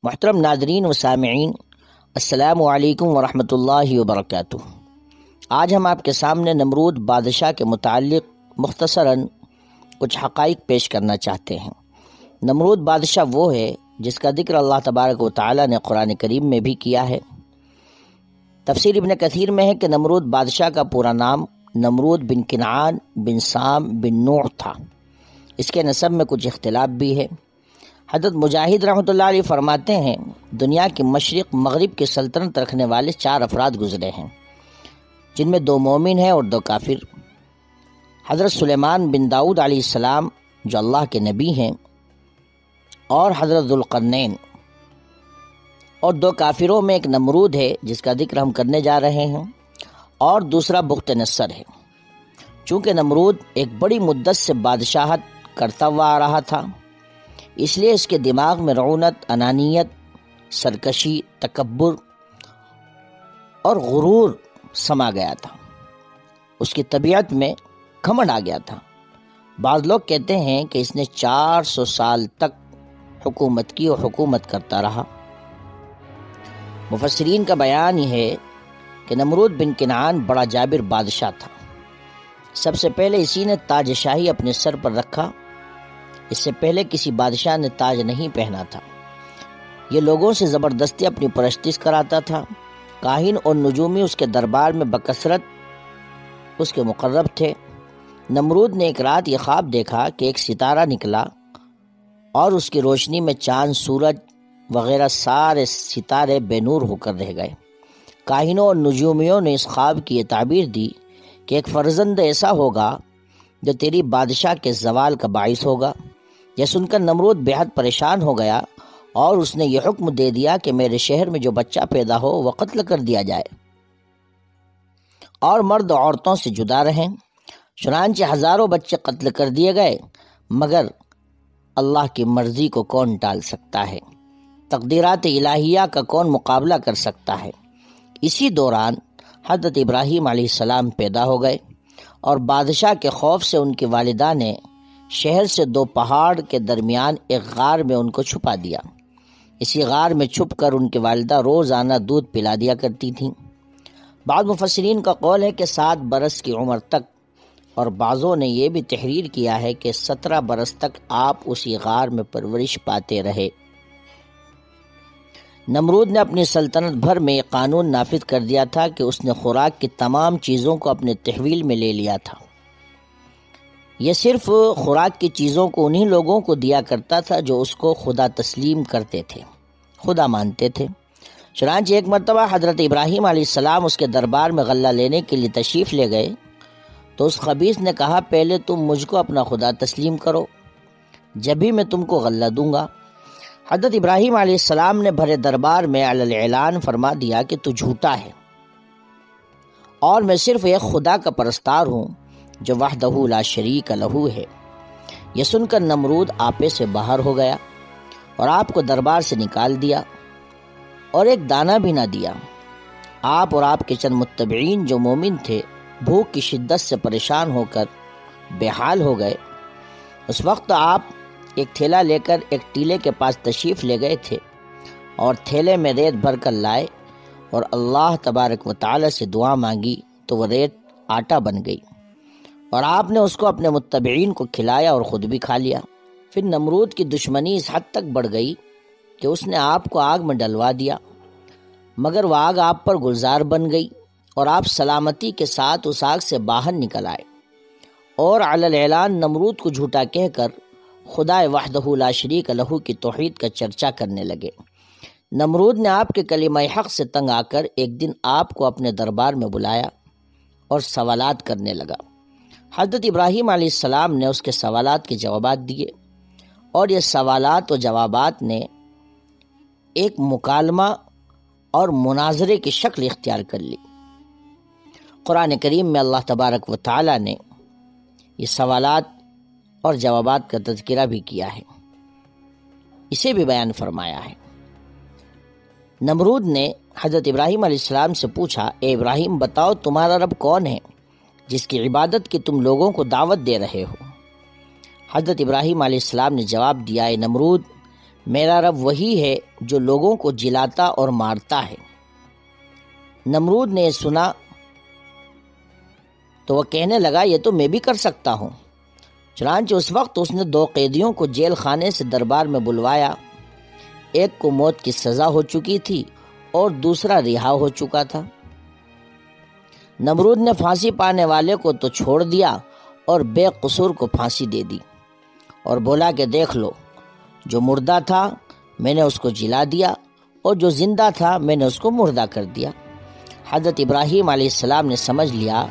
محترم ناظرین و سامعین، السلام علیکم ورحمۃ اللہ وبرکاتہ۔ آج ہم آپ کے سامنے نمرود بادشاہ کے متعلق مختصراً کچھ حقائق پیش کرنا چاہتے ہیں۔ نمرود بادشاہ وہ ہے جس کا ذکر اللہ تبارک و تعالی نے قرآن کریم میں بھی کیا ہے۔ تفسیر ابن کثیر میں ہے کہ نمرود بادشاہ کا پورا نام نمرود بن کنعان بن سام بن نوح تھا۔ اس کے نسب میں کچھ اختلاف بھی ہے۔ حضرت مجاہد رحمۃ اللہ علیہ فرماتے ہیں، دنیا کے مشرق مغرب کی سلطنت رکھنے والے 4 افراد گزرے ہیں، جن میں 2 مومن ہیں اور 2 کافر۔ حضرت سلیمان بن داؤد علیہ السلام جو اللہ کے نبی ہیں، اور حضرت ذوالقرنین، اور 2 کافروں میں ایک نمرود ہے جس کا ذکر ہم کرنے جا رہے ہیں، اور دوسرا بخت نصر ہے۔ چونکہ نمرود ایک بڑی مدت سے بادشاہت کرتا ہوا آ رہا تھا، اس لیے اس کے دماغ میں رعونت، انانیت، سرکشی، تکبر اور غرور سما گیا تھا۔ اس کی طبیعت میں گھمنڈ آ گیا تھا۔ بعض لوگ کہتے ہیں کہ اس نے 400 سال تک حکومت کی اور حکومت کرتا رہا۔ مفسرین کا بیان یہ ہے کہ نمرود بن کنعان بڑا جابر بادشاہ تھا۔ سب سے پہلے اسی نے تاج شاہی اپنے سر پر رکھا۔ اس سے پہلے کسی بادشاہ نے تاج نہیں پہنا تھا۔ یہ لوگوں سے زبردستی اپنی پرستش کراتا تھا۔ کاہن اور نجومی اس کے دربار میں بکثرت اس کے مقرب تھے۔ نمرود نے ایک رات یہ خواب دیکھا کہ ایک ستارہ نکلا اور اس کی روشنی میں چاند، سورج وغیرہ سارے ستارے بے نور ہو کر رہ گئے۔ کاہنوں اور نجومیوں نے اس خواب کی یہ تعبیر دی کہ ایک فرزند ایسا ہوگا جو تیری بادشاہ کے زوال کا باعث ہوگا۔ یہ سن کر نمرود بے حد پریشان ہو گیا اور اس نے یہ حکم دے دیا کہ میرے شہر میں جو بچہ پیدا ہو وہ قتل کر دیا جائے اور مرد عورتوں سے جدا رہیں۔ چنانچہ ہزاروں بچے قتل کر دیے گئے، مگر اللہ کی مرضی کو کون ٹال سکتا ہے؟ تقدیرات الہیہ کا کون مقابلہ کر سکتا ہے؟ اسی دوران حضرت ابراہیم علیہ السلام پیدا ہو گئے، اور بادشاہ کے خوف سے ان کی والدہ نے شہر سے 2 پہاڑ کے درمیان ایک غار میں ان کو چھپا دیا۔ اسی غار میں چھپ کر ان کی والدہ روزانہ دودھ پلا دیا کرتی تھیں۔ بعض مفسرین کا قول ہے کہ 7 برس کی عمر تک، اور بعضوں نے یہ بھی تحریر کیا ہے کہ 17 برس تک آپ اسی غار میں پرورش پاتے رہے۔ نمرود نے اپنی سلطنت بھر میں یہ قانون نافذ کر دیا تھا کہ اس نے خوراک کی تمام چیزوں کو اپنے تحویل میں لے لیا تھا۔ یہ صرف خوراک کی چیزوں کو انہی لوگوں کو دیا کرتا تھا جو اس کو خدا تسلیم کرتے تھے، خدا مانتے تھے۔ چنانچہ ایک مرتبہ حضرت ابراہیم علیہ السلام اس کے دربار میں غلہ لینے کے لیے تشریف لے گئے تو اس خبیث نے کہا، پہلے تم مجھ کو اپنا خدا تسلیم کرو، جبھی میں تم کو غلہ دوں گا۔ حضرت ابراہیم علیہ السلام نے بھرے دربار میں علی الاعلان فرما دیا کہ تو جھوٹا ہے، اور میں صرف ایک خدا کا پرستار ہوں جو وحدہ لا شریک لہ ہے۔ یہ سن کر نمرود آپے سے باہر ہو گیا اور آپ کو دربار سے نکال دیا اور ایک دانہ بھی نہ دیا۔ آپ اور آپ کے چند متبعین جو مومن تھے بھوک کی شدت سے پریشان ہو کر بے حال ہو گئے۔ اس وقت آپ ایک تھیلا لے کر ایک ٹیلے کے پاس تشریف لے گئے تھے اور تھیلے میں ریت بھر کر لائے اور اللہ تبارک و تعالی سے دعا مانگی تو وہ ریت آٹا بن گئی، اور آپ نے اس کو اپنے متبعین کو کھلایا اور خود بھی کھا لیا۔ پھر نمرود کی دشمنی اس حد تک بڑھ گئی کہ اس نے آپ کو آگ میں ڈلوا دیا، مگر وہ آگ آپ پر گلزار بن گئی اور آپ سلامتی کے ساتھ اس آگ سے باہر نکل آئے، اور علی الاعلان نمرود کو جھوٹا کہہ کر خدا وحدہ لا شریک لہ کی توحید کا چرچا کرنے لگے۔ نمرود نے آپ کے کلمہ حق سے تنگ آ کر ایک دن آپ کو اپنے دربار میں بلایا اور سوالات کرنے لگا۔ حضرت ابراہیم علیہ السلام نے اس کے سوالات کے جوابات دیے، اور یہ سوالات و جوابات نے ایک مکالمہ اور مناظرے کی شکل اختیار کر لی۔ قرآن کریم میں اللہ تبارک و تعالی نے یہ سوالات اور جوابات کا تذکرہ بھی کیا ہے، اسے بھی بیان فرمایا ہے۔ نمرود نے حضرت ابراہیم علیہ السلام سے پوچھا، اے ابراہیم بتاؤ تمہارا رب کون ہے جس کی عبادت کی تم لوگوں کو دعوت دے رہے ہو؟ حضرت ابراہیم علیہ السلام نے جواب دیا، اے نمرود میرا رب وہی ہے جو لوگوں کو جلاتا اور مارتا ہے۔ نمرود نے سنا تو وہ کہنے لگا یہ تو میں بھی کر سکتا ہوں۔ چنانچہ اس وقت اس نے 2 قیدیوں کو جیل خانے سے دربار میں بلوایا۔ ایک کو موت کی سزا ہو چکی تھی اور دوسرا رہا ہو چکا تھا۔ نمرود نے پھانسی پانے والے کو تو چھوڑ دیا اور بے قصور کو پھانسی دے دی اور بولا کہ دیکھ لو، جو مردہ تھا میں نے اس کو جلا دیا اور جو زندہ تھا میں نے اس کو مردہ کر دیا۔ حضرت ابراہیم علیہ السلام نے سمجھ لیا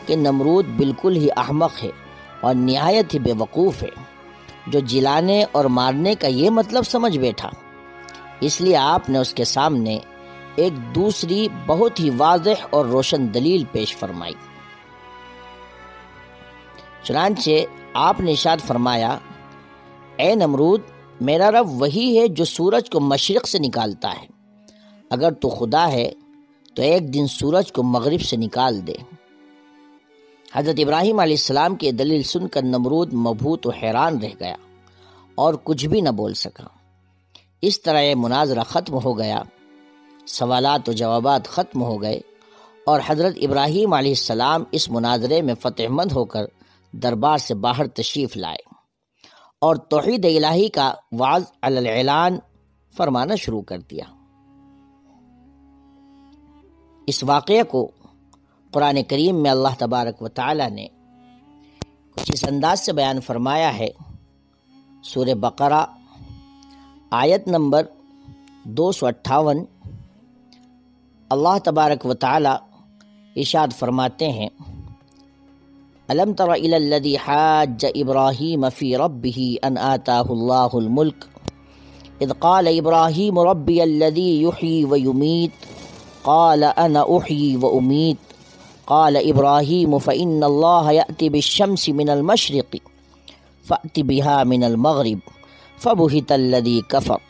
کہ نمرود بالکل ہی احمق ہے اور نہایت ہی بے وقوف ہے، جو جلانے اور مارنے کا یہ مطلب سمجھ بیٹھا۔ اس لیے آپ نے اس کے سامنے ایک دوسری بہت ہی واضح اور روشن دلیل پیش فرمائی۔ چنانچہ آپ نے ارشاد فرمایا، اے نمرود، میرا رب وہی ہے جو سورج کو مشرق سے نکالتا ہے۔ اگر تو خدا ہے تو ایک دن سورج کو مغرب سے نکال دے۔ حضرت ابراہیم علیہ السلام کی دلیل سن کر نمرود مبہوت و حیران رہ گیا اور کچھ بھی نہ بول سکا۔ اس طرح یہ مناظرہ ختم ہو گیا، سوالات و جوابات ختم ہو گئے اور حضرت ابراہیم علیہ السلام اس مناظرے میں فتح مند ہو کر دربار سے باہر تشریف لائے اور توحید الہی کا وعظ علی الاعلان فرمانا شروع کر دیا۔ اس واقعے کو قرآن کریم میں اللہ تبارک و تعالی نے کچھ اس انداز سے بیان فرمایا ہے۔ سورہ بقرہ آیت نمبر 258، اللہ تبارک و تعالی ارشاد فرماتے ہیں، الم تر الی الذی حاج ابراہیم فی ربہ ان آتاہ اللہ الملک اذ قال ابراہیم ربی الذی یحیی ویمیت قال انا احیی وامیت قال ابراہیم فإن اللہ یأتی بالشمس من المشرق فأت بها من المغرب فبہت الذی کفر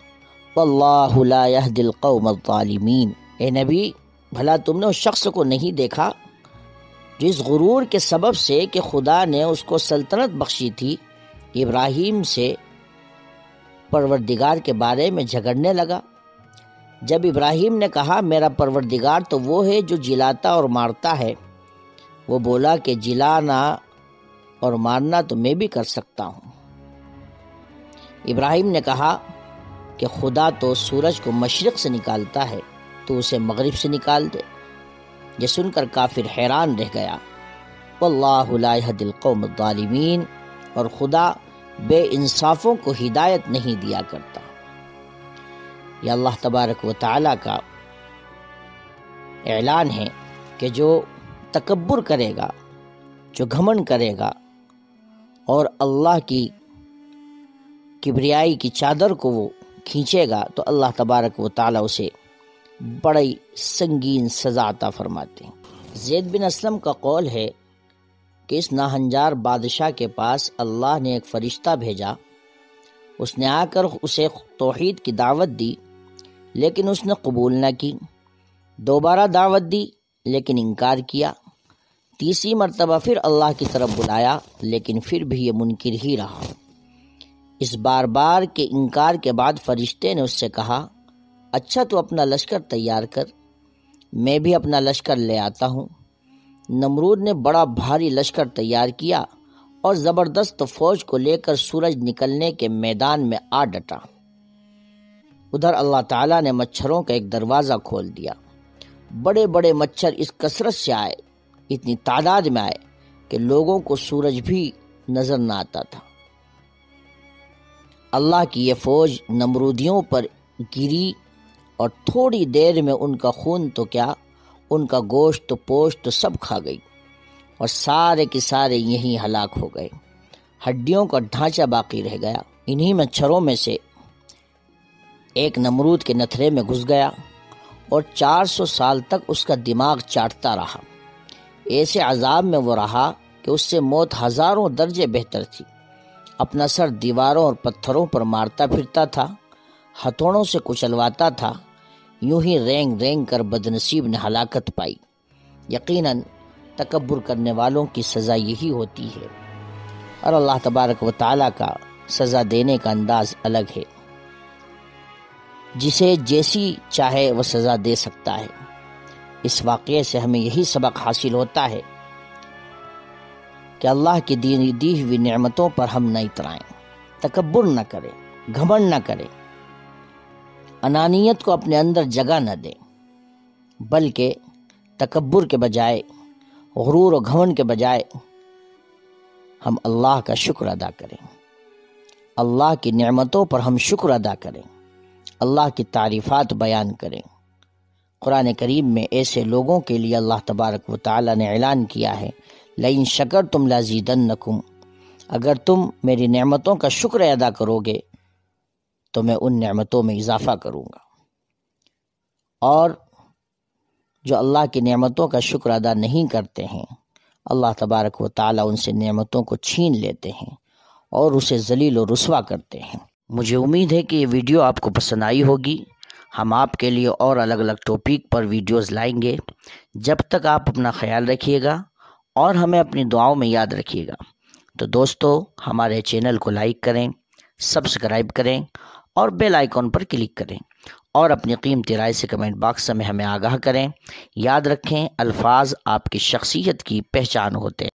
واللہ لا یہدی القوم الظالمین۔ اے نبی، بھلا تم نے اس شخص کو نہیں دیکھا جو اس غرور کے سبب سے کہ خدا نے اس کو سلطنت بخشی تھی، ابراہیم سے پروردگار کے بارے میں جھگڑنے لگا؟ جب ابراہیم نے کہا میرا پروردگار تو وہ ہے جو جلاتا اور مارتا ہے، وہ بولا کہ جلانا اور مارنا تو میں بھی کر سکتا ہوں۔ ابراہیم نے کہا کہ خدا تو سورج کو مشرق سے نکالتا ہے تو اسے مغرب سے نکال دے۔ یہ سن کر کافر حیران رہ گیا۔ واللہ لا یہدی القوم الظالمین، اور خدا بے انصافوں کو ہدایت نہیں دیا کرتا۔ یہ اللہ تبارک و تعالی کا اعلان ہے کہ جو تکبر کرے گا، جو گھمنڈ کرے گا اور اللہ کی کبریائی کی چادر کو وہ کھینچے گا تو اللہ تبارک و تعالی اسے بڑی سنگین سزا عطا فرماتے ہیں۔ زید بن اسلم کا قول ہے کہ اس ناہنجار بادشاہ کے پاس اللہ نے ایک فرشتہ بھیجا، اس نے آ کر اسے توحید کی دعوت دی لیکن اس نے قبول نہ کی، دوبارہ دعوت دی لیکن انکار کیا، تیسری مرتبہ پھر اللہ کی طرف بلایا لیکن پھر بھی یہ منکر ہی رہا۔ اس بار بار کے انکار کے بعد فرشتے نے اس سے کہا، اچھا تو اپنا لشکر تیار کر، میں بھی اپنا لشکر لے آتا ہوں۔ نمرود نے بڑا بھاری لشکر تیار کیا اور زبردست فوج کو لے کر سورج نکلنے کے میدان میں آ ڈٹا۔ ادھر اللہ تعالیٰ نے مچھروں کا ایک دروازہ کھول دیا، بڑے بڑے مچھر اس کثرت سے آئے، اتنی تعداد میں آئے کہ لوگوں کو سورج بھی نظر نہ آتا تھا۔ اللہ کی یہ فوج نمرودیوں پر گری اور تھوڑی دیر میں ان کا خون تو کیا، ان کا گوشت تو پوشت تو سب کھا گئی اور سارے کے سارے یہیں ہلاک ہو گئے، ہڈیوں کا ڈھانچہ باقی رہ گیا۔ انہی مچھروں میں سے ایک نمرود کے نتھرے میں گھس گیا اور 400 سال تک اس کا دماغ چاٹتا رہا۔ ایسے عذاب میں وہ رہا کہ اس سے موت ہزاروں درجے بہتر تھی۔ اپنا سر دیواروں اور پتھروں پر مارتا پھرتا تھا، ہتھوڑوں سے کچلواتا تھا، یوں ہی رینگ رینگ کر بدنصیب نے ہلاکت پائی۔ یقیناً تکبر کرنے والوں کی سزا یہی ہوتی ہے، اور اللہ تبارک و تعالیٰ کا سزا دینے کا انداز الگ ہے۔ جسے جیسی چاہے وہ سزا دے سکتا ہے۔ اس واقعے سے ہمیں یہی سبق حاصل ہوتا ہے کہ اللہ کی دی ہوئی نعمتوں پر ہم نہ اترائیں، تکبر نہ کریں، گھمنڈ نہ کریں، انانیت کو اپنے اندر جگہ نہ دیں، بلکہ تکبر کے بجائے، غرور و گھمنڈ کے بجائے ہم اللہ کا شکر ادا کریں، اللہ کی نعمتوں پر ہم شکر ادا کریں، اللہ کی تعریفات بیان کریں۔ قرآن کریم میں ایسے لوگوں کے لیے اللہ تبارک و تعالی نے اعلان کیا ہے، لئن شکرتم لازیدنکم، اگر تم میری نعمتوں کا شکر ادا کرو گے تو میں ان نعمتوں میں اضافہ کروں گا۔ اور جو اللہ کی نعمتوں کا شکر ادا نہیں کرتے ہیں، اللہ تبارک و تعالی ان سے نعمتوں کو چھین لیتے ہیں اور اسے ذلیل و رسوا کرتے ہیں۔ مجھے امید ہے کہ یہ ویڈیو آپ کو پسند آئی ہوگی۔ ہم آپ کے لیے اور الگ الگ ٹاپک پر ویڈیوز لائیں گے۔ جب تک آپ اپنا خیال رکھیے گا اور ہمیں اپنی دعاؤں میں یاد رکھیے گا۔ تو دوستو، ہمارے چینل کو لائک کریں، سبسکرائب کریں اور بیل آئیکن پر کلک کریں، اور اپنی قیمتی رائے سے کمنٹ باکس میں ہمیں آگاہ کریں۔ یاد رکھیں، الفاظ آپ کی شخصیت کی پہچان ہوتے ہیں۔